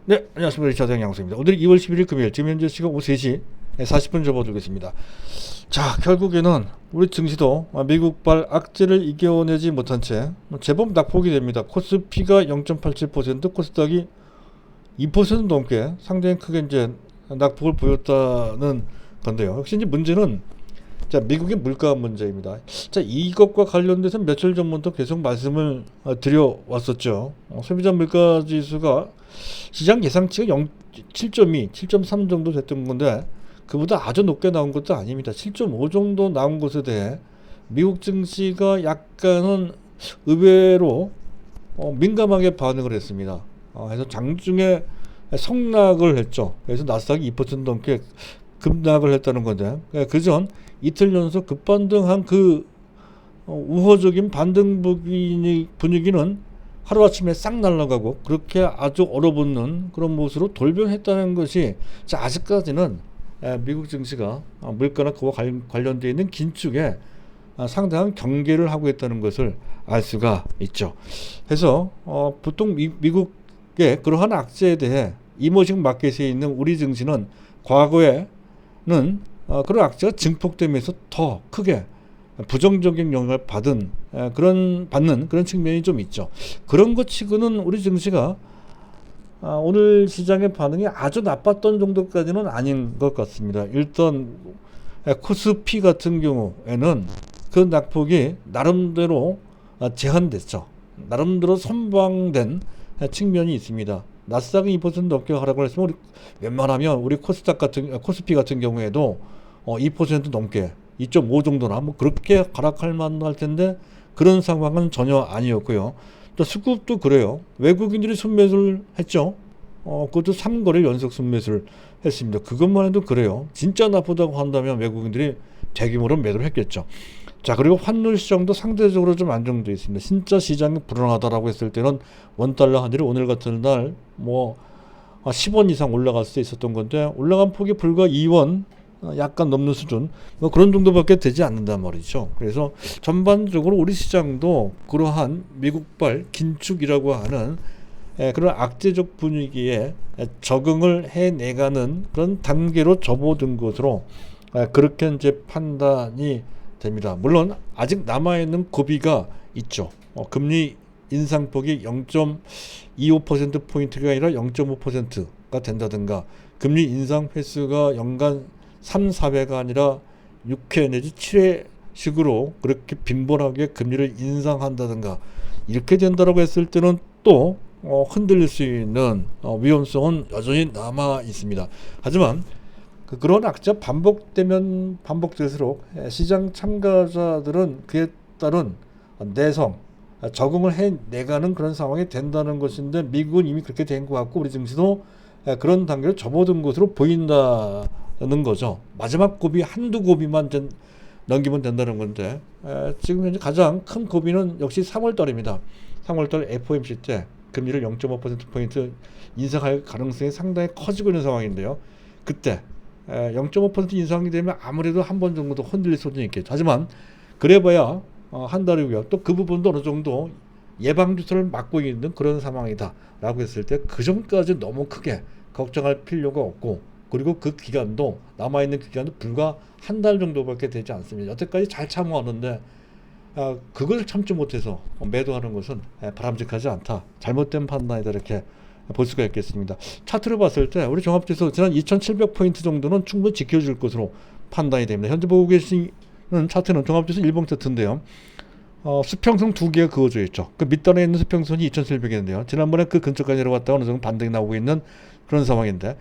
네, 안녕하십니까. 리차드 양수입니다. 오늘 2월 11일 금요일, 지금 현재 시각 오후 3시 40분 접어들겠습니다. 자, 결국에는 우리 증시도 미국발 악재를 이겨내지 못한 채 제법 낙폭이 됩니다. 코스피가 0.87%, 코스닥이 2% 넘게 상당히 크게 이제 낙폭을 보였다는 건데요. 역시 이제 문제는 자, 미국의 물가 문제입니다. 자, 이것과 관련돼서 며칠 전부터 계속 말씀을 드려왔었죠. 소비자 물가 지수가 시장 예상치가 7.2, 7.3 정도 됐던 건데 그보다 아주 높게 나온 것도 아닙니다. 7.5 정도 나온 것에 대해 미국 증시가 약간은 의외로 민감하게 반응을 했습니다. 그래서 장중에 성락을 했죠. 그래서 나스닥이 2% 넘게 급락을 했다는 건데 그전 이틀 연속 급반등한 그 우호적인 반등 분위기는 하루아침에 싹 날아가고 그렇게 아주 얼어붙는 그런 모습으로 돌변했다는 것이 자, 아직까지는 미국 증시가 물가나 그와 관련되어 있는 긴축에 상당한 경계를 하고 있다는 것을 알 수가 있죠. 그래서 보통 미국의 그러한 악재에 대해 이모식 마켓에 있는 우리 증시는 과거에는 그런 악재가 증폭되면서 더 크게 부정적인 영향을 받는 그런 측면이 좀 있죠. 그런 것 치고는 우리 증시가 오늘 시장의 반응이 아주 나빴던 정도까지는 아닌 것 같습니다. 일단 코스피 같은 경우에는 그 낙폭이 나름대로 제한됐죠. 나름대로 선방된 측면이 있습니다. 나스닥이 2% 넘게 하락을 했으면 웬만하면 우리 코스피 같은 경우에도 2% 넘게 2.5 정도나 뭐 그렇게 하락할 만할 텐데 그런 상황은 전혀 아니었고요. 또 수급도 그래요. 외국인들이 순매수를 했죠. 그것도 3거래일 연속 순매수를 했습니다. 그것만 해도 그래요. 진짜 나쁘다고 한다면 외국인들이 대규모로 매도를 했겠죠. 자, 그리고 환율 시장도 상대적으로 좀 안정되어 있습니다. 진짜 시장이 불안하다라고 했을 때는 원달러 환율이 오늘 같은 날 뭐 10원 이상 올라갈 수 있었던 건데 올라간 폭이 불과 2원 약간 넘는 수준 뭐 그런 정도밖에 되지 않는단 말이죠. 그래서 전반적으로 우리 시장도 그러한 미국발 긴축이라고 하는 그런 악재적 분위기에 적응을 해내가는 그런 단계로 접어든 것으로 그렇게 이제 판단이 됩니다. 물론 아직 남아있는 고비가 있죠. 금리 인상폭이 0.25%포인트가 아니라 0.5%가 된다든가 금리 인상 횟수가 연간 3, 4회가 아니라 6회 내지 7회식으로 그렇게 빈번하게 금리를 인상한다든가 이렇게 된다라고 했을 때는 또 흔들릴 수 있는 위험성은 여전히 남아 있습니다. 하지만 그런 악재가 반복되면 반복될수록 시장 참가자들은 그에 따른 내성 적응을 해내가는 그런 상황이 된다는 것인데 미국은 이미 그렇게 된 것 같고 우리 증시도 그런 단계를 접어든 것으로 보인다는 거죠. 마지막 고비 한두 고비만 넘기면 된다는 건데 지금 현재 가장 큰 고비는 역시 3월달입니다. 3월달 FOMC 때 금리를 0.5%포인트 인상할 가능성이 상당히 커지고 있는 상황인데요. 그때 0.5% 인상이 되면 아무래도 한 번 정도 흔들릴 수는 있겠죠. 하지만 그래봐야 한 달이고요. 또 그 부분도 어느 정도 예방주사를 맞고 있는 그런 상황이다 라고 했을 때 그 전까지 너무 크게 걱정할 필요가 없고 그리고 그 기간도 남아있는 기간도 불과 한 달 정도밖에 되지 않습니다. 여태까지 잘 참아왔는데 그걸 참지 못해서 매도하는 것은 바람직하지 않다. 잘못된 판단이다 이렇게 볼 수가 있겠습니다. 차트를 봤을 때 우리 종합지수 지난 2700포인트 정도는 충분히 지켜줄 것으로 판단이 됩니다. 현재 보고 계신 차트는 종합지수 일봉 차트인데요. 수평선 두 개가 그어져 있죠. 그 밑단에 있는 수평선이 2700인데요. 지난번에 그 근처까지 내려갔다가 어느 정도 반등이 나오고 있는 그런 상황인데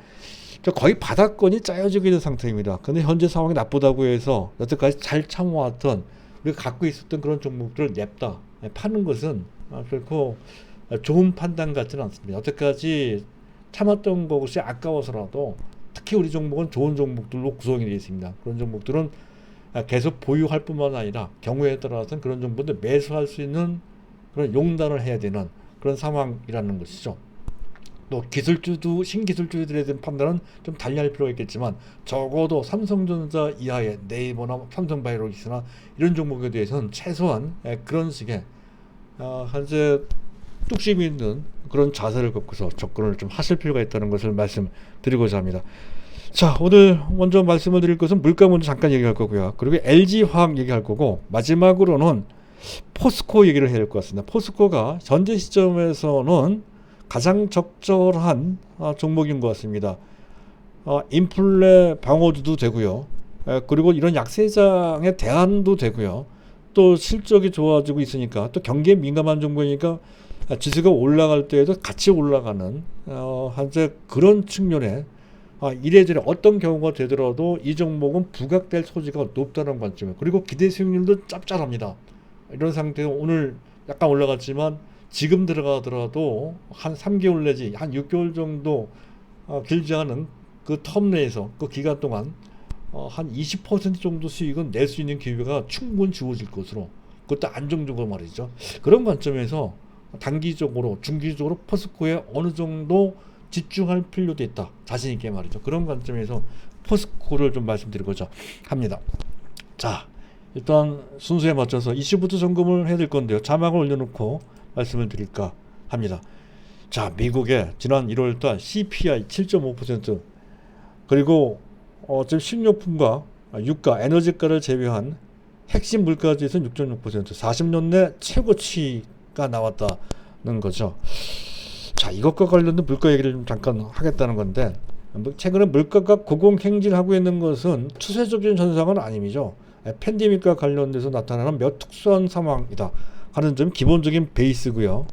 거의 바닥권이 짜여지고 있는 상태입니다. 근데 현재 상황이 나쁘다고 해서 여태까지 잘 참아왔던 우리가 갖고 있었던 그런 종목들을 냅다 파는 것은 결코 좋은 판단 같지는 않습니다. 여태까지 참았던 것이 아까워서라도 특히 우리 종목은 좋은 종목들로 구성이 되어 있습니다. 그런 종목들은 계속 보유할 뿐만 아니라 경우에 따라서는 그런 정보들 매수할 수 있는 그런 용단을 해야 되는 그런 상황이라는 것이죠. 또 기술주도 신기술주들에 대한 판단은 좀 달리할 필요가 있겠지만 적어도 삼성전자 이하의 네이버나 삼성바이오로직스나 이런 종목에 대해서는 최소한 그런 식의 현재 뚝심 있는 그런 자세를 갖고서 접근을 좀 하실 필요가 있다는 것을 말씀드리고자 합니다. 자, 오늘 먼저 말씀을 드릴 것은 물가 먼저 잠깐 얘기할 거고요. 그리고 LG화학 얘기할 거고, 마지막으로는 포스코 얘기를 해야 될 것 같습니다. 포스코가 현재 시점에서는 가장 적절한 종목인 것 같습니다. 인플레 방어도 되고요. 그리고 이런 약세장에 대안도 되고요. 또 실적이 좋아지고 있으니까, 또 경기에 민감한 종목이니까 지수가 올라갈 때에도 같이 올라가는 현재 그런 측면에 이래저래 어떤 경우가 되더라도 이 종목은 부각될 소지가 높다는 관점, 그리고 기대 수익률도 짭짤합니다. 이런 상태가 오늘 약간 올라갔지만 지금 들어가더라도 한 3개월 내지 한 6개월 정도 길지 않은 그 텀 내에서 그 기간 동안 한 20% 정도 수익은 낼 수 있는 기회가 충분히 주어질 것으로, 그것도 안정적으로 말이죠. 그런 관점에서 단기적으로 중기적으로 포스코에 어느 정도 집중할 필요도 있다, 자신 있게 말이죠. 그런 관점에서 포스코를 좀 말씀드리고자 합니다. 자, 일단 순서에 맞춰서 이슈부터 점검을 해야 될 건데요. 자막을 올려놓고 말씀을 드릴까 합니다. 자, 미국의 지난 1월달 CPI 7.5%, 그리고 지금 식료품과 유가, 에너지가를 제외한 핵심 물가지수는 6.6%, 40년 내 최고치가 나왔다는 거죠. 자, 이것과 관련된 물가 얘기를 좀 잠깐 하겠다는 건데, 최근에 물가가 고공행진하고 있는 것은 추세적인 현상은 아니죠. 팬데믹과 관련돼서 나타나는 매우 특수한 상황이다 하는 점 기본적인 베이스고요.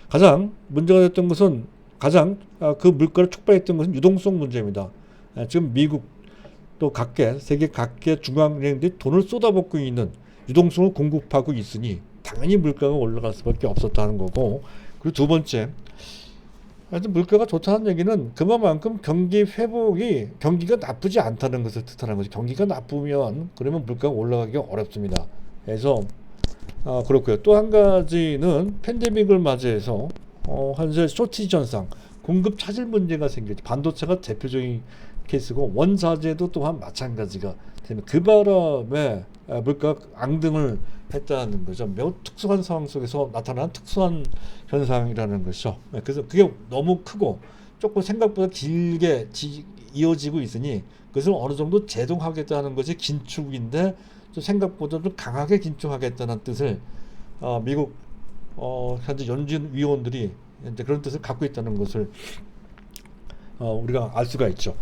가장 문제가 됐던 것은, 가장 그 물가를 촉발했던 것은 유동성 문제입니다. 지금 미국 또 각계 세계 각계 중앙은행들이 돈을 쏟아붓고 있는 유동성을 공급하고 있으니 당연히 물가가 올라갈 수밖에 없었다는 거고, 그리고 두 번째, 하여튼 물가가 좋다는 얘기는 그만큼 경기 회복이, 경기가 나쁘지 않다는 것을 뜻하는 거죠. 경기가 나쁘면 그러면 물가가 올라가기가 어렵습니다. 그래서 그렇고요. 또 한 가지는 팬데믹을 맞이해서 현재 쇼티지 현상, 공급 차질 문제가 생겼죠. 반도체가 대표적인 케이스고, 원자재도 또한 마찬가지가 되면 그 바람에 물가가 앙등을 했다는 거죠. 매우 특수한 상황 속에서 나타난 특수한 현상이라는 것이죠. 그래서 그게 너무 크고 조금 생각보다 길게 이어지고 있으니 그것을 어느 정도 제동하겠다는 것이 긴축인데, 좀 생각보다 좀 강하게 긴축하겠다는 뜻을 미국 현재 연준 위원들이 이제 그런 뜻을 갖고 있다는 것을 우리가 알 수가 있죠.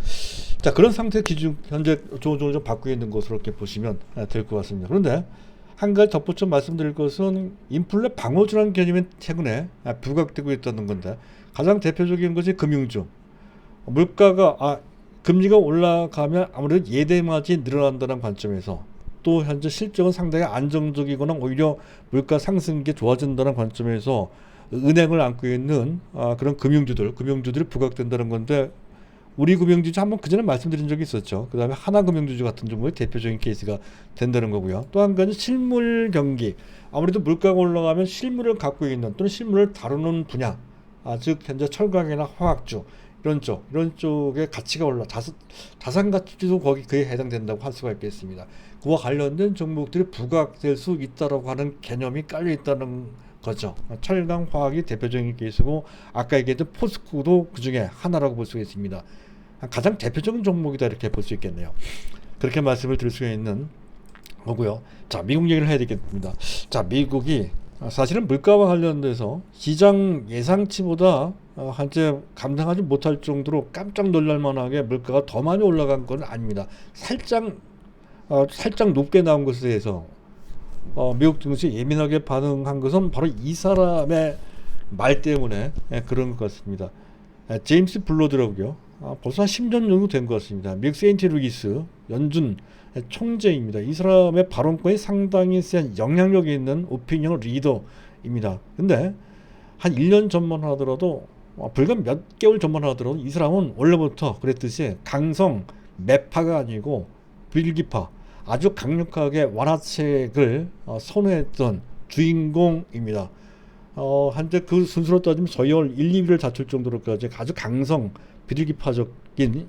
자, 그런 상태 기준 현재 조정을 좀 받고 있는 것으로 이렇게 보시면 될 것 같습니다. 그런데 한 가지 덧붙여 말씀드릴 것은 인플레 방어주라는 개념이 최근에 부각되고 있다는 건데, 가장 대표적인 것이 금융주. 물가가 금리가 올라가면 아무래도 예대마진이 늘어난다는 관점에서, 또 현재 실적은 상당히 안정적이거나 오히려 물가 상승이 좋아진다는 관점에서 은행을 안고 있는 그런 금융주들이 부각된다는 건데, 우리 금융주주 한번 그전에 말씀드린 적이 있었죠. 그 다음에 하나금융주주 같은 경우에 대표적인 케이스가 된다는 거고요. 또 한 가지 실물 경기. 아무래도 물가가 올라가면 실물을 갖고 있는 또는 실물을 다루는 분야, 즉 현재 철강이나 화학주 이런 쪽의 가치가 자산 가치도 그에 해당된다고 할 수가 있겠습니다. 그와 관련된 종목들이 부각될 수 있다라고 하는 개념이 깔려 있다는 거죠. 철강 화학이 대표적인 케이스고, 아까 얘기했던 포스코도 그 중에 하나라고 볼 수 있습니다. 가장 대표적인 종목이다 이렇게 볼 수 있겠네요. 그렇게 말씀을 드릴 수가 있는 거고요. 자, 미국 얘기를 해야 되겠습니다. 자, 미국이 사실은 물가와 관련돼서 시장 예상치보다 현재 감당하지 못할 정도로 깜짝 놀랄 만하게 물가가 더 많이 올라간 건 아닙니다. 살짝 높게 나온 것에 대해서 미국 증시 예민하게 반응한 것은 바로 이 사람의 말 때문에 그런 것 같습니다. 제임스 블러드라고요. 벌써 한 10년 정도 된 것 같습니다. 미국 세인트루이스 연준 총재입니다. 이 사람의 발언권이 상당히 센 영향력이 있는 오피니언 리더입니다. 근데 한 1년 전만 하더라도, 불과 몇 개월 전만 하더라도 이 사람은 원래부터 그랬듯이 강성 매파가 아니고 빌기파, 아주 강력하게 완화책을 선호했던 주인공입니다. 현재 그 순서로 따지면 서열 1, 2위를 다툴 정도로까지 아주 강성 비둘기파적인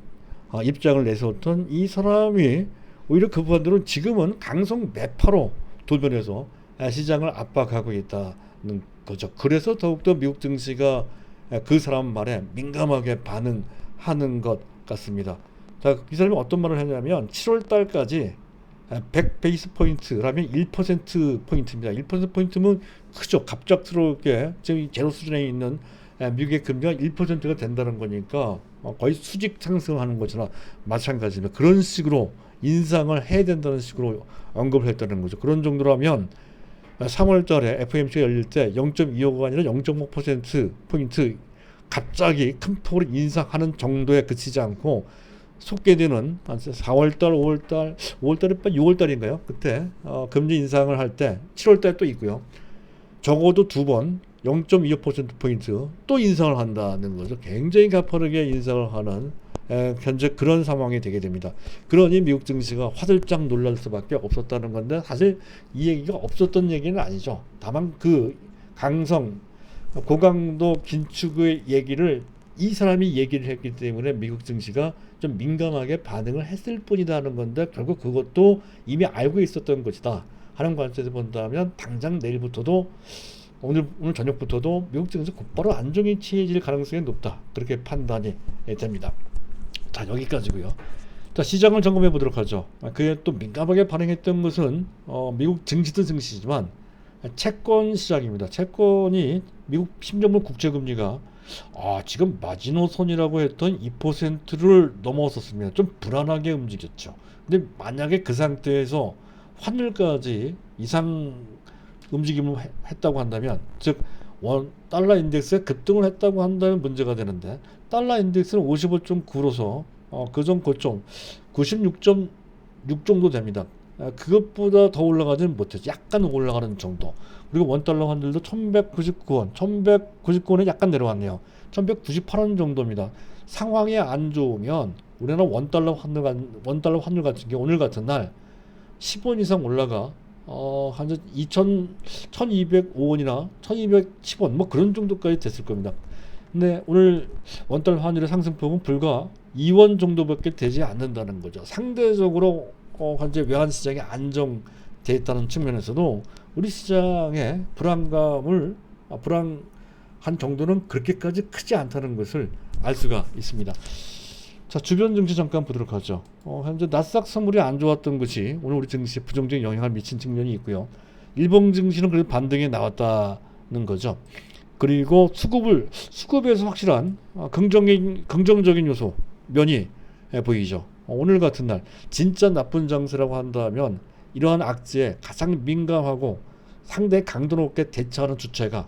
입장을 내세웠던 이 사람이 오히려 그 반대로 지금은 강성 매파로 돌변해서 시장을 압박하고 있다는 거죠. 그래서 더욱더 미국 증시가 그 사람 말에 민감하게 반응하는 것 같습니다. 자, 이 사람이 어떤 말을 했냐면 7월 달까지 100 베이스 포인트라면 1% 포인트입니다. 1% 포인트면 크죠. 갑작스럽게 지금 제로 수준에 있는 미국의 금리가 1%가 된다는 거니까 거의 수직 상승하는 것이나 마찬가지입니다. 그런 식으로 인상을 해야 된다는 식으로 언급을 했다는 거죠. 그런 정도라면 3월 달에 FOMC가 열릴 때 0.25가 아니라 0.5% 포인트 갑자기 큰 폭으로 인상하는 정도에 그치지 않고 속게되는 4월달, 5월달, 5월달에 6월달인가요? 그때 금리 인상을 할 때 7월달 또 있고요. 적어도 두 번 0.25%포인트 또 인상을 한다는 거죠. 굉장히 가파르게 인상을 하는 현재 그런 상황이 되게 됩니다. 그러니 미국 증시가 화들짝 놀랄 수밖에 없었다는 건데 사실 이 얘기가 없었던 얘기는 아니죠. 다만 그 강성 고강도 긴축의 얘기를 이 사람이 얘기를 했기 때문에 미국 증시가 좀 민감하게 반응을 했을 뿐이라는 건데 결국 그것도 이미 알고 있었던 것이다 하는 관점에서 본다면 당장 내일부터도 오늘 저녁부터도 미국 증시 곧바로 안정이 취해질 가능성이 높다 그렇게 판단이 됩니다. 자, 여기까지고요. 자, 시장을 점검해 보도록 하죠. 그에 또 민감하게 반응했던 것은 미국 증시도 증시지만 채권 시장입니다. 채권이 미국 10년물 국채금리가 지금 마지노선이라고 했던 2%를 넘어섰습니다. 좀 불안하게 움직였죠. 근데 만약에 그 상태에서 환율까지 이상 움직임을 했다고 한다면, 즉 달러 인덱스에 급등을 했다고 한다면 문제가 되는데 달러 인덱스는 55.9로서 그전 고점 96.6 정도 됩니다. 그것보다 더 올라가지는 못했죠. 약간 올라가는 정도. 그리고 원달러 환율도 1199원, 1199원에 약간 내려왔네요. 1198원 정도입니다. 상황이 안 좋으면 우리나라 원달러 환율 같은 게 오늘 같은 날 10원 이상 올라가 한 1205원이나 1210원 뭐 그런 정도까지 됐을 겁니다. 근데 오늘 원달러 환율의 상승폭은 불과 2원 정도밖에 되지 않는다는 거죠. 상대적으로 현재 외환 시장이 안정돼 있다는 측면에서도 우리 시장의 불안한 정도는 그렇게까지 크지 않다는 것을 알 수가 있습니다. 자, 주변 증시 잠깐 보도록 하죠. 현재 나스닥 선물이 안 좋았던 것이 오늘 우리 증시에 부정적인 영향을 미친 측면이 있고요. 일본 증시는 그래도 반등이 나왔다는 거죠. 그리고 수급에서 확실한 긍정적인 요소 면이 보이죠. 오늘 같은 날 진짜 나쁜 장세라고 한다면 이러한 악재에 가장 민감하고 상당히 강도 높게 대처하는 주체가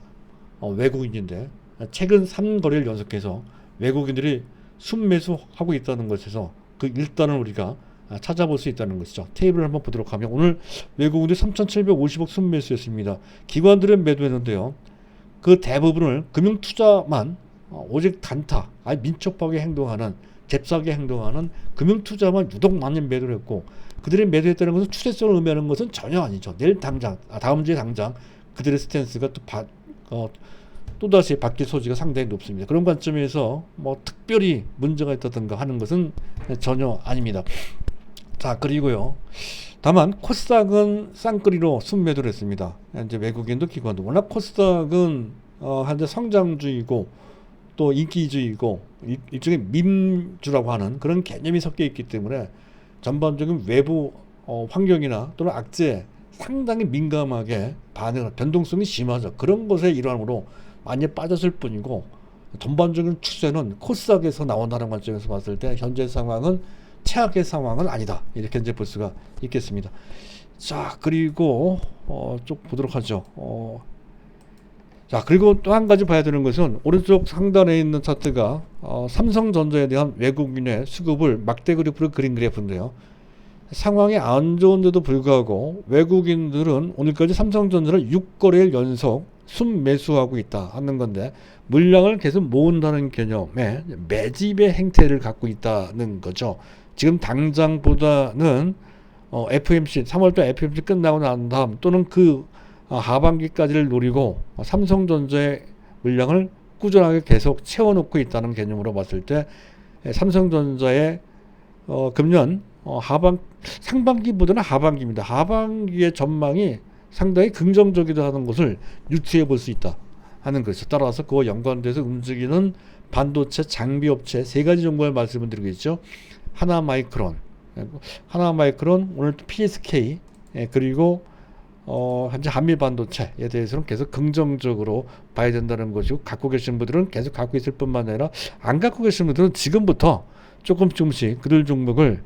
외국인인데 최근 3거래일 연속해서 외국인들이 순매수하고 있다는 것에서 그 일단은 우리가 찾아볼 수 있다는 것이죠. 테이블을 한번 보도록 하면 오늘 외국인들이 3,750억 순매수였습니다. 기관들은 매도했는데요. 그 대부분을 금융투자만 오직 단타, 민첩하게 행동하는 잽싸게 행동하는 금융투자만 유독 많이 매도를 했고 그들이 매도했다는 것은 추세성을 의미하는 것은 전혀 아니죠. 내일 당장, 다음 주에 당장 그들의 스탠스가 또다시 바뀔 소지가 상당히 높습니다. 그런 관점에서 뭐 특별히 문제가 있다든가 하는 것은 전혀 아닙니다. 자, 그리고요. 다만 코스닥은 쌍끌이로 순매도를 했습니다. 이제 외국인도 기관도 워낙 코스닥은 현재 성장주의고 또 인기주의고 일종의 밈주라고 하는 그런 개념이 섞여 있기 때문에 전반적인 외부 환경이나 또는 악재에 상당히 민감하게 변동성이 심하죠. 그런 것의 일환으로 많이 빠졌을 뿐이고 전반적인 추세는 코스닥에서 나온다는 관점에서 봤을 때 현재 상황은 최악의 상황은 아니다. 이렇게 이제 볼 수가 있겠습니다. 자, 그리고 쭉 보도록 하죠. 자, 그리고 또 한 가지 봐야 되는 것은 오른쪽 상단에 있는 차트가 삼성전자에 대한 외국인의 수급을 막대 그래프로 그린 그래프인데요. 상황이 안 좋은데도 불구하고 외국인들은 오늘까지 삼성전자를 6거래일 연속 순매수하고 있다 하는 건데 물량을 계속 모은다는 개념의 매집의 행태를 갖고 있다는 거죠. 지금 당장보다는 FOMC 3월달 FOMC 끝나고 난 다음 또는 그 하반기까지를 노리고 삼성전자의 물량을 꾸준하게 계속 채워놓고 있다는 개념으로 봤을 때 삼성전자의 금년 상반기보다는 하반기입니다. 하반기의 전망이 상당히 긍정적이다 하는 것을 유추해 볼 수 있다 하는 것이죠. 따라서 그와 연관돼서 움직이는 반도체 장비 업체 세 가지 정도의 말씀을 드리고 있죠. 하나마이크론, 오늘 PSK, 그리고 현재 한미 반도체에 대해서는 계속 긍정적으로 봐야 된다는 것이고, 갖고 계신 분들은 계속 갖고 있을 뿐만 아니라 안 갖고 계신 분들은 지금부터 조금씩 그들 종목을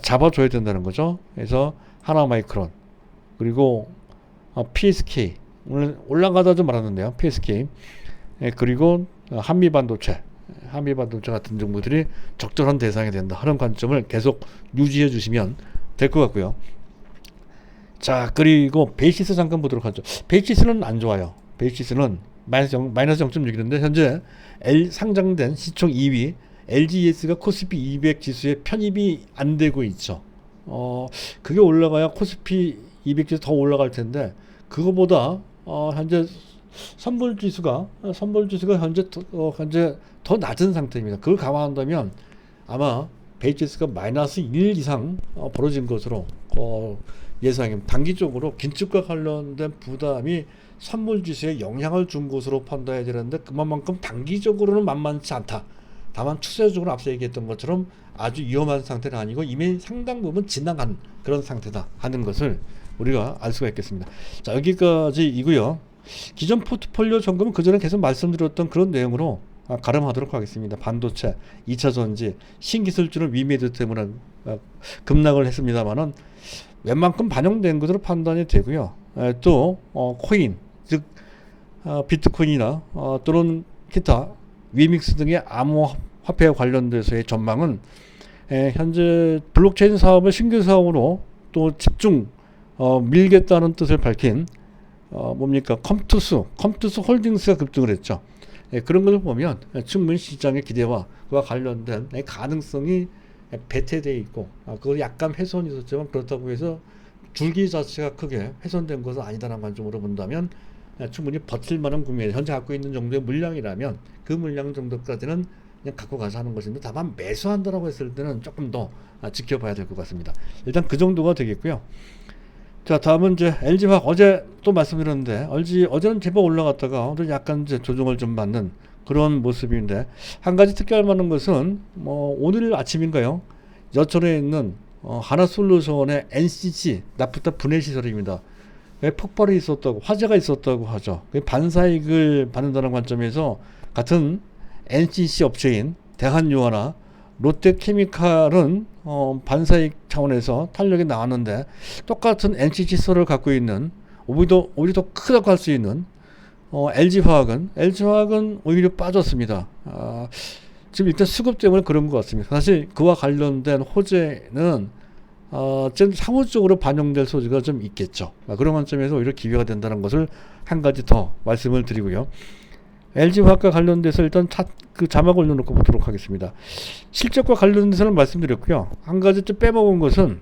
잡아줘야 된다는 거죠. 그래서 하나마이크론, 그리고 PSK, 오늘 올라가다 좀 말았는데요. PSK, 그리고 한미 반도체 같은 종목들이 적절한 대상이 된다 하는 관점을 계속 유지해 주시면 될 것 같고요. 자, 그리고 베이시스 잠깐 보도록 하죠. 베이시스는 안 좋아요. 베이시스는 마이너스 0.6인데 현재 상장된 시총 2위 LGES가 코스피 200 지수에 편입이 안 되고 있죠. 그게 올라가야 코스피 200 지수 더 올라갈 텐데, 그거보다 현재 선물 지수가 현재 더 낮은 상태입니다. 그걸 감안한다면 아마 베이시스가 마이너스 1 이상 벌어진 것으로 예상입니다. 단기적으로 긴축과 관련된 부담이 선물 지수에 영향을 준 것으로 판단해야 되는데, 그만큼 단기적으로는 만만치 않다. 다만 추세적으로 앞서 얘기했던 것처럼 아주 위험한 상태는 아니고 이미 상당 부분 지나간 그런 상태다 하는 것을 우리가 알 수가 있겠습니다. 자, 여기까지이고요. 기존 포트폴리오 점검은 그전에 계속 말씀드렸던 그런 내용으로 가름하도록 하겠습니다. 반도체, 2차전지, 신기술주는 위메드 때문에 급락을 했습니다만은 웬만큼 반영된 것으로 판단이 되고요. 또 코인, 즉 비트코인이나 또는 기타 위믹스 등의 암호화폐와 관련돼서의 전망은 현재 블록체인 사업을 신규 사업으로 또 집중 밀겠다는 뜻을 밝힌 컴투스 홀딩스가 급등을 했죠. 그런 것을 보면 충분히 시장의 기대와 그와 관련된 가능성이 배태되어 있고, 그거 약간 훼손이 있었지만 그렇다고 해서 줄기 자체가 크게 훼손된 것은 아니다라는 관점으로 본다면 충분히 버틸 만한 구매, 현재 갖고 있는 정도의 물량이라면 그 물량 정도까지는 그냥 갖고 가서 하는 것인데, 다만 매수한다라고 했을 때는 조금 더 지켜봐야 될 것 같습니다. 일단 그 정도가 되겠고요. 자, 다음은 이제 LG화학, 어제 또 말씀드렸는데 어제는 제법 올라갔다가 오늘 약간 이제 조정을 좀 받는 그런 모습인데, 한 가지 특별할 만한 것은 오늘 아침인가요? 여천에 있는 하나솔루션의 NCC 나프타 분해 시설입니다. 폭발이 있었다고, 화재가 있었다고 하죠. 반사이익을 받는다는 관점에서 같은 NCC 업체인 대한유화나 롯데케미칼은 반사이익 차원에서 탄력이 나왔는데, 똑같은 NCC 시설을 갖고 있는 오히려 더 크다고 할 수 있는 LG화학은 오히려 빠졌습니다. 지금 일단 수급 때문에 그런 것 같습니다. 사실 그와 관련된 호재는 좀 상호적으로 반영될 소지가 좀 있겠죠. 그런 관점에서 오히려 기회가 된다는 것을 한 가지 더 말씀을 드리고요. LG화학과 관련돼서 일단 그 자막을 올려놓고 보도록 하겠습니다. 실적과 관련돼서는 말씀드렸고요. 한 가지 좀 빼먹은 것은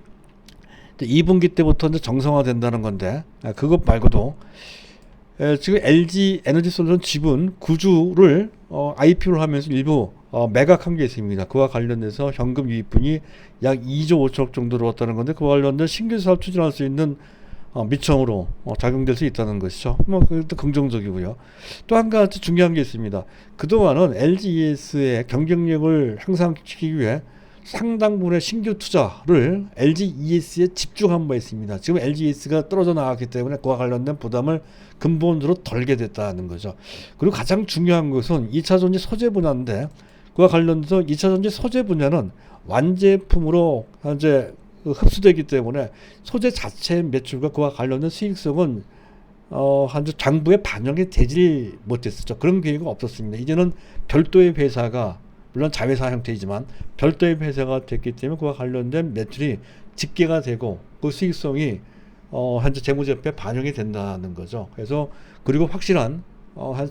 2분기 때부터 이제 정상화된다는 건데, 그것 말고도 지금 LG 에너지 솔루션 지분 구주를 IPO를 하면서 일부 매각한 게 있습니다. 그와 관련돼서 현금 유입분이 약 2조 5천억 정도 들어왔다는 건데, 그와 관련된 신규 사업 추진할 수 있는 미청으로 작용될 수 있다는 것이죠. 그것도 긍정적이고요. 또 한 가지 중요한 게 있습니다. 그동안은 LGES의 경쟁력을 향상시키기 위해 상당 부분의 신규 투자를 LGES에 집중한 바 있습니다. 지금 LGES가 떨어져 나갔기 때문에 그와 관련된 부담을 근본적으로 덜게 됐다는 거죠. 그리고 가장 중요한 것은 2차전지 소재 분야인데, 그와 관련해서 2차전지 소재 분야는 완제품으로 현재 흡수되기 때문에 소재 자체의 매출과 그와 관련된 수익성은 현재 장부에 반영이 되지 못했었죠. 그런 계획은 없었습니다. 이제는 별도의 회사가, 물론 자회사 형태이지만 별도의 회사가 됐기 때문에 그와 관련된 매출이 집계가 되고 그 수익성이 현재 재무제표에 반영이 된다는 거죠. 그래서 그리고 확실한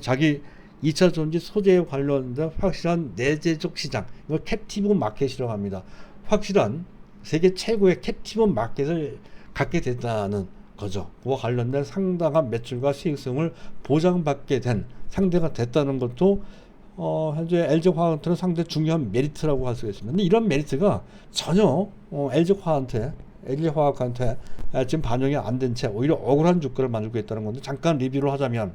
자기 2차 전지 소재에 관련된 확실한 내재적 시장, 이걸 캡티브 마켓이라고 합니다. 확실한 세계 최고의 캡티브 마켓을 갖게 됐다는 거죠. 그와 관련된 상당한 매출과 수익성을 보장받게 된 상대가 됐다는 것도 현재 LG화학한테는 상당히 중요한 메리트라고 할 수가 있습니다. 근데 이런 메리트가 전혀 LG화학한테 LG화학한테 지금 반영이 안 된 채 오히려 억울한 주가를 만들고 있다는 건데, 잠깐 리뷰를 하자면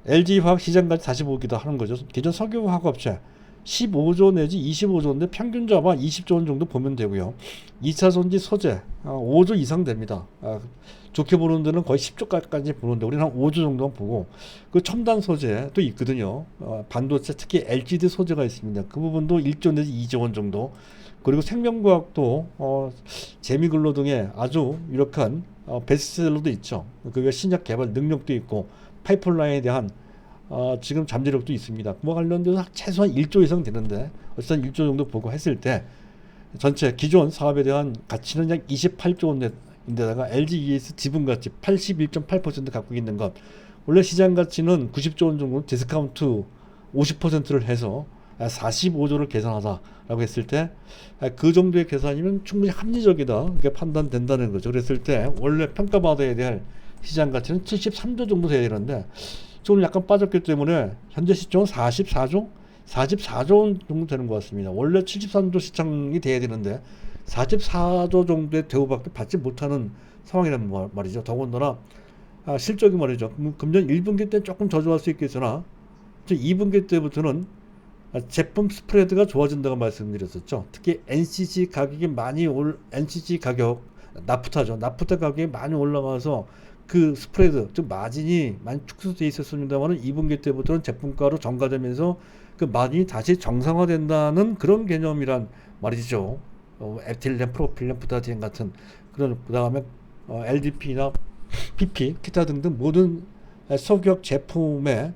LG화학 시장까지 다시 보기도 하는 거죠. 기존 석유화학업체 15조 내지 25조인데 평균 잡아 20조 원 정도 보면 되고요. 2차 전지 소재 5조 이상 됩니다. 좋게 보는 데는 거의 10조까지 보는데 우리는 한 5조 정도만 보고, 그 첨단 소재도 있거든요. 반도체 특히 LCD 소재가 있습니다. 그 부분도 1조 내지 2조 원 정도. 그리고 생명과학도 재미근로 등의 아주 유력한 베스트셀러도 있죠. 그 신약 개발 능력도 있고 파이프라인에 대한 지금 잠재력도 있습니다. 그와 관련돼서 최소한 1조 이상 되는데 어쨌든 1조 정도 보고 했을 때 전체 기존 사업에 대한 가치는 약 28조 원인데다가 LGES 지분가치 81.8% 갖고 있는 것, 원래 시장 가치는 90조 원 정도 디스카운트 50%를 해서 45조를 계산하자라고 했을 때 그 정도의 계산이면 충분히 합리적이다 이렇게 판단된다는 거죠. 그랬을 때 원래 평가받아야 될 시장 가치는 73조 정도 돼야 되는데 조금 약간 빠졌기 때문에 현재 시총은 44조 원 정도 되는 것 같습니다. 원래 73조 시장이 돼야 되는데 44조 정도의 대우밖에 받지 못하는 상황이란 말이죠. 더군다나 실적이 말이죠. 금년 1분기 때 조금 저조할 수 있겠으나 2분기 때부터는 제품 스프레드가 좋아진다고 말씀드렸었죠. 특히 NCC 가격이 NCC 가격, 나프타죠. 나프타 가격이 많이 올라가서 그 스프레드, 즉 마진이 많이 축소되어 있었습니다만 2분기 때부터는 제품가로 전가되면서 그 마진이 다시 정상화된다는 그런 개념이란 말이죠. 에틸렌, 프로필렌, 부타디엔 같은 그런, 그 다음에 LDP나 PP, 기타 등등 모든 석유학 제품의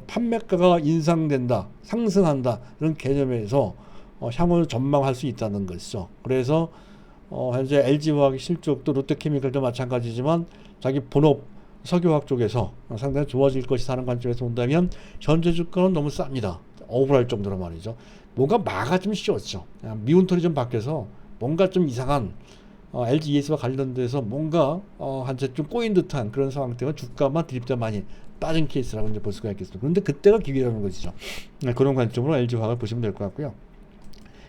판매가가 인상된다, 상승한다, 이런 개념에서 향후 전망할 수 있다는 것이죠. 그래서 현재 LG화학의 실적도 롯데케미칼도 마찬가지지만 자기 본업 석유화학 쪽에서 상당히 좋아질 것이다 하는 관점에서 본다면 현재 주가는 너무 쌉니다. 억울할 정도로 말이죠. 뭔가 마가 좀 씌웠죠. 미운 털이 좀 바뀌어서 뭔가 좀 이상한 LGES와 관련돼서 뭔가 한채 좀 꼬인 듯한 그런 상황 때문에 주가만 드립다 많이 빠진 케이스라고 이제 볼 수가 있겠습니다. 그런데 그때가 기회라는 것이죠. 그런 관점으로 LG화학을 보시면 될 것 같고요.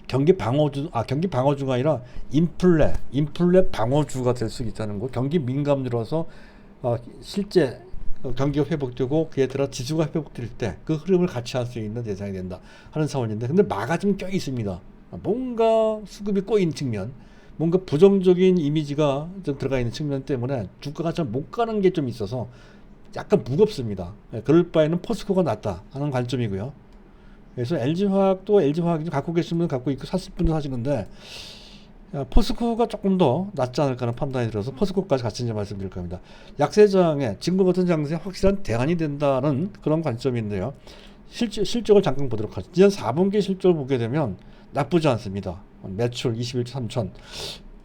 경기 방어주가 아니라 인플레 방어주가 될 수 있다는 거. 경기 민감주라서 실제 경기가 회복되고 그에 따라 지수가 회복될 때 그 흐름을 같이 할 수 있는 대상이 된다 하는 상황인데, 근데 마가 좀 껴 있습니다. 뭔가 수급이 꼬인 측면, 뭔가 부정적인 이미지가 좀 들어가 있는 측면 때문에 주가가 좀 못 가는 게 좀 있어서 약간 무겁습니다. 그럴 바에는 포스코가 낫다 하는 관점이고요. 그래서 LG화학도 LG화학이 갖고 계신 분은 갖고 있고 사실 분도 사시는데 포스코가 조금 더 낫지 않을까 하는 판단이 들어서 포스코까지 같이 이제 말씀드릴 겁니다. 약세장에 지금 같은 장세에 확실한 대안이 된다는 그런 관점인데요. 실적을 잠깐 보도록 하죠. 지난 4분기 실적을 보게 되면 나쁘지 않습니다. 매출 21조 3천,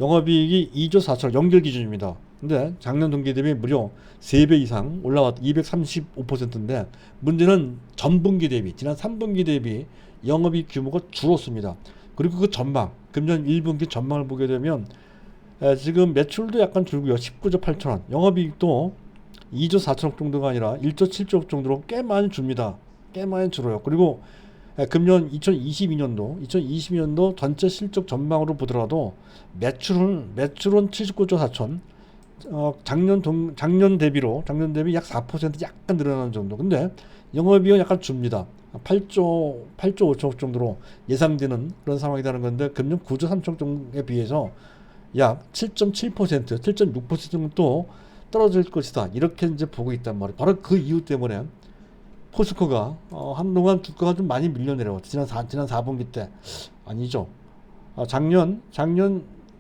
영업이익이 2조 4천, 연결 기준입니다. 근데 작년 동기 대비 무려 3배 이상 올라왔 235%인데 문제는 전분기 대비, 지난 3분기 대비 영업이익 규모가 줄었습니다. 그리고 그 전망, 금년 1분기 전망을 보게 되면 지금 매출도 약간 줄고요. 19조 8천원, 영업이익도 2조 4천억 정도가 아니라 1조 7천억 정도로 꽤 많이 줍니다. 꽤 많이 줄어요. 그리고 금년 2022년도 전체 실적 전망으로 보더라도 매출은 79조 4천, 작년 대비 약 4% 약간 늘어나는 정도. 근데 영업이익은 약간 줍니다. 8조 5천억 정도로 예상되는 그런 상황이라는 건데, 금년 9조 3천억 정도에 비해서 약 7.7%, 7.6% 정도 떨어질 것이다. 이렇게 이제 보고 있단 말이에요. 바로 그 이유 때문에 포스코가 한동안 주가가 좀 많이 밀려 내려왔죠. 지난 4분기 때 아니죠. 작년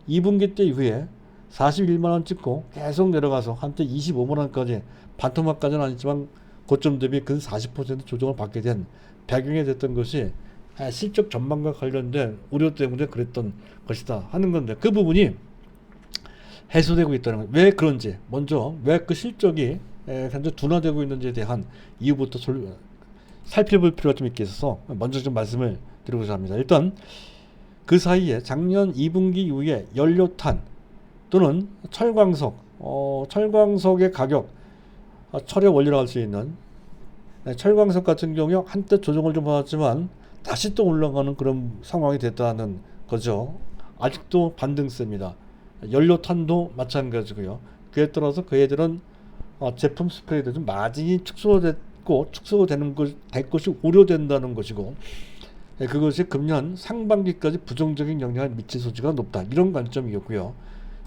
2분기 때 이후에 41만원 찍고 계속 내려가서 한때 25만원까지 반토막까지는 아니지만 고점 대비 근 40% 조정을 받게 된 배경이 됐던 것이 실적 전망과 관련된 우려 때문에 그랬던 것이다 하는 건데, 그 부분이 해소되고 있다는 거예요. 왜 그런지, 먼저 왜 그 실적이 현재 둔화되고 있는지에 대한 이유부터 살펴볼 필요가 좀 있겠어서 먼저 좀 말씀을 드리고자 합니다. 일단 그 사이에 작년 2분기 이후에 연료탄 또는 철광석의 가격, 철의 원료라고 할 수 있는 철광석 같은 경우 한때 조정을 좀 받았지만 다시 또 올라가는 그런 상황이 됐다는 거죠. 아직도 반등세입니다. 연료탄도 마찬가지고요. 그에 따라서 그 애들은 제품 스프레이도 좀 마진이 축소되는 될 것이 우려된다는 것이고, 그것이 금년 상반기까지 부정적인 영향을 미칠 소지가 높다, 이런 관점이었고요.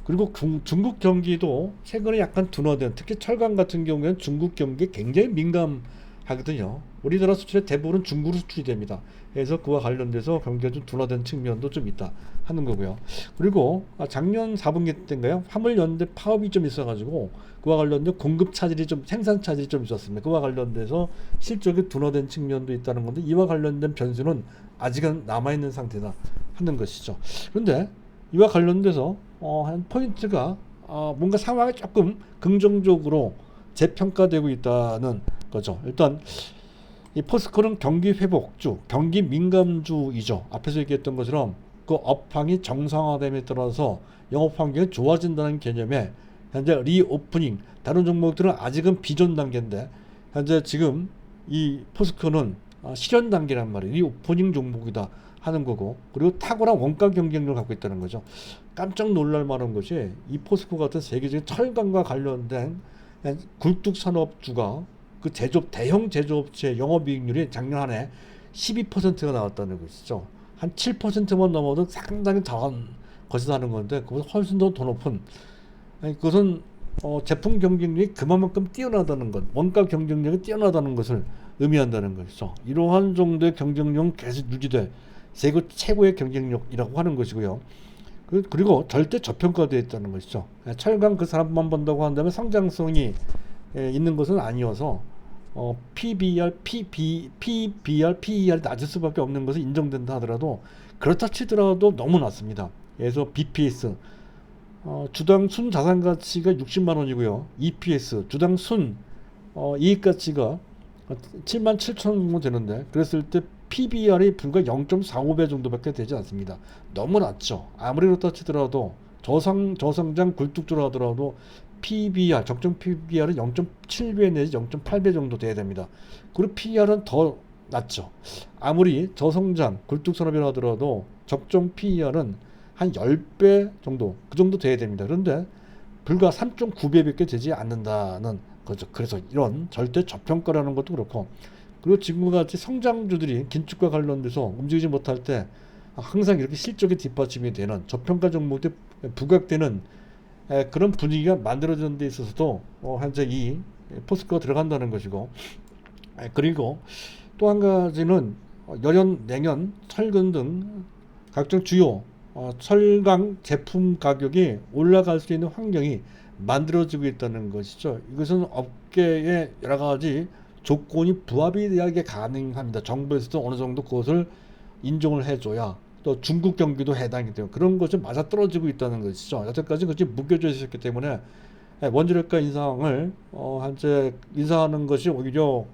그리고 중국 경기도 최근에 약간 둔화된, 특히 철강 같은 경우에는 중국 경기에 굉장히 민감하거든요. 우리나라 수출의 대부분은 중국으로 수출이 됩니다. 그래서 그와 관련돼서 경기가 좀 둔화된 측면도 좀 있다 하는 거고요. 그리고 작년 4분기 때인가요? 화물연대 파업이 좀 있어가지고 그와 관련된 공급 차질이 좀, 생산 차질이 좀 있었습니다. 그와 관련돼서 실적이 둔화된 측면도 있다는 건데, 이와 관련된 변수는 아직은 남아있는 상태다 하는 것이죠. 그런데 이와 관련돼서 한 포인트가 뭔가 상황이 조금 긍정적으로 재평가되고 있다는 거죠. 일단 이 포스코는 경기 회복주, 경기 민감주이죠. 앞에서 얘기했던 것처럼 그 업황이 정상화됨에 따라서 영업 환경이 좋아진다는 개념에 현재 리오프닝, 다른 종목들은 아직은 비전 단계인데 현재 지금 이 포스코는 실현 단계란 말이에요. 리오프닝 종목이다 하는 거고, 그리고 탁월한 원가 경쟁력을 갖고 있다는 거죠. 깜짝 놀랄 만한 것이 이 포스코 같은 세계적인 철강과 관련된 굴뚝 산업주가 그 대형 제조업체 영업이익률이 작년 한 해 12%가 나왔다는 것이죠. 한 7%만 넘어도 상당히 작은 것이라는 건데, 그것은 훨씬 더 높은, 그것은 제품 경쟁력이 그만큼 뛰어나다는 것, 원가 경쟁력이 뛰어나다는 것을 의미한다는 것이죠. 이러한 정도의 경쟁력은 계속 유지될 세계 최고의 경쟁력이라고 하는 것이고요. 그리고 절대 저평가되어 있다는 것이죠. 철강 그 사람만 본다고 한다면 성장성이 있는 것은 아니어서 PBR, PER 낮을 수밖에 없는 것은 인정된다 하더라도, 그렇다 치더라도 너무 낮습니다. 그래서 BPS 주당 순 자산 가치가 60만 원이고요. EPS 주당 순 이익 가치가 7만 7천 원 정도 되는데, 그랬을 때 PBR이 불과 0.45배 정도밖에 되지 않습니다. 너무 낮죠. 아무리 그렇다 치더라도 저성장 굴뚝주라 하더라도 PBR, 적정 PBR은 0.7배 내지 0.8배 정도 돼야 됩니다. 그리고 PER은 더 낮죠. 아무리 저성장 굴뚝산업이라 하더라도 적정 PER은 한 10배 정도, 그 정도 돼야 됩니다. 그런데 불과 3.9배밖에 되지 않는다는 거죠. 그래서 이런 절대 저평가라는 것도 그렇고, 그리고 지금과 같이 성장주들이 긴축과 관련돼서 움직이지 못할 때 항상 이렇게 실적이 뒷받침이 되는 저평가 종목들이 부각되는 그런 분위기가 만들어지는 데 있어서도 현재 이 포스코가 들어간다는 것이고, 그리고 또 한 가지는 내년 철근 등 각종 주요 철강 제품 가격이 올라갈 수 있는 환경이 만들어지고 있다는 것이죠. 이것은 업계의 여러 가지 조건이 부합이 되게 가능합니다. 정부에서도 어느 정도 그것을 인정을 해줘야, 또 중국 경기도 해당이 돼요. 그런 것이 맞아 떨어지고 있다는 것이죠. 여태까지 그것이 묶여져 있었기 때문에 원자력가 인상을 현재 인상하는 것이 오히려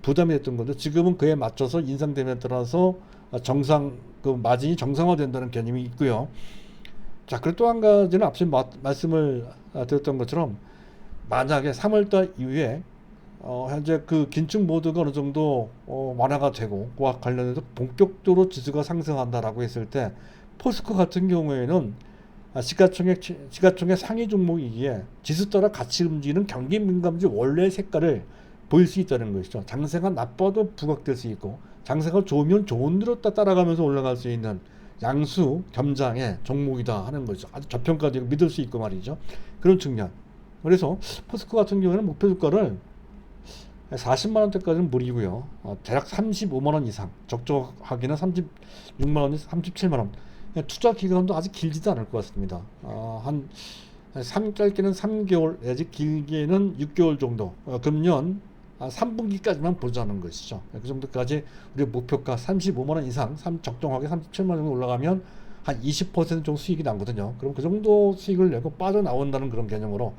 부담이 됐던 건데, 지금은 그에 맞춰서 인상됨에 따라서 정상 그 마진이 정상화된다는 개념이 있고요. 자, 그리고 또 한 가지는 앞서 말씀을 드렸던 것처럼, 만약에 3월달 이후에 현재 그 긴축 모드가 어느 정도 완화가 되고 그와 관련해서 본격적으로 지수가 상승한다라고 했을 때, 포스코 같은 경우에는 시가총액 상위 종목이기에 지수 따라 같이 움직이는 경기 민감주 원래의 색깔을 보일 수 있다는 것이죠. 장세가 나빠도 부각될 수 있고, 장세가 좋으면 좋은 대로 따라가면서 올라갈 수 있는 양수 겸장의 종목이다 하는 거죠. 아주 저평가되고 믿을 수 있고 말이죠. 그런 측면. 그래서 포스코 같은 경우에는 목표 주가를 40만 원대까지는 무리고요. 대략 35만 원 이상, 적정하기는 36만 원, 37만 원. 투자 기간도 아직 길지도 않을 것 같습니다. 짧게는 3개월 내지 길게는 6개월 정도. 금년 3분기까지만 보자는 것이죠. 그 정도까지 우리 목표가 35만 원 이상, 적정하게 37만 원 정도 올라가면 한 20% 정도 수익이 나거든요. 그럼 그 정도 수익을 내고 빠져나온다는 그런 개념으로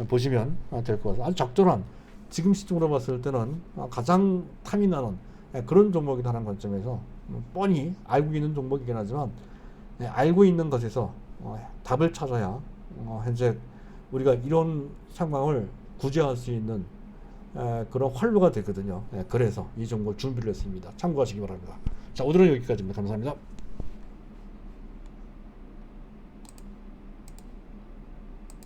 보시면 될 것 같아요. 아주 적절한, 지금 시점으로 봤을 때는 가장 탐이 나는 그런 종목이라는 관점에서 뻔히 알고 있는 종목이긴 하지만, 알고 있는 것에서 답을 찾아야 현재 우리가 이런 상황을 구제할 수 있는 그런 활로가 되거든요. 그래서 이 종목을 준비를 했습니다. 참고하시기 바랍니다. 자, 오늘은 여기까지입니다. 감사합니다.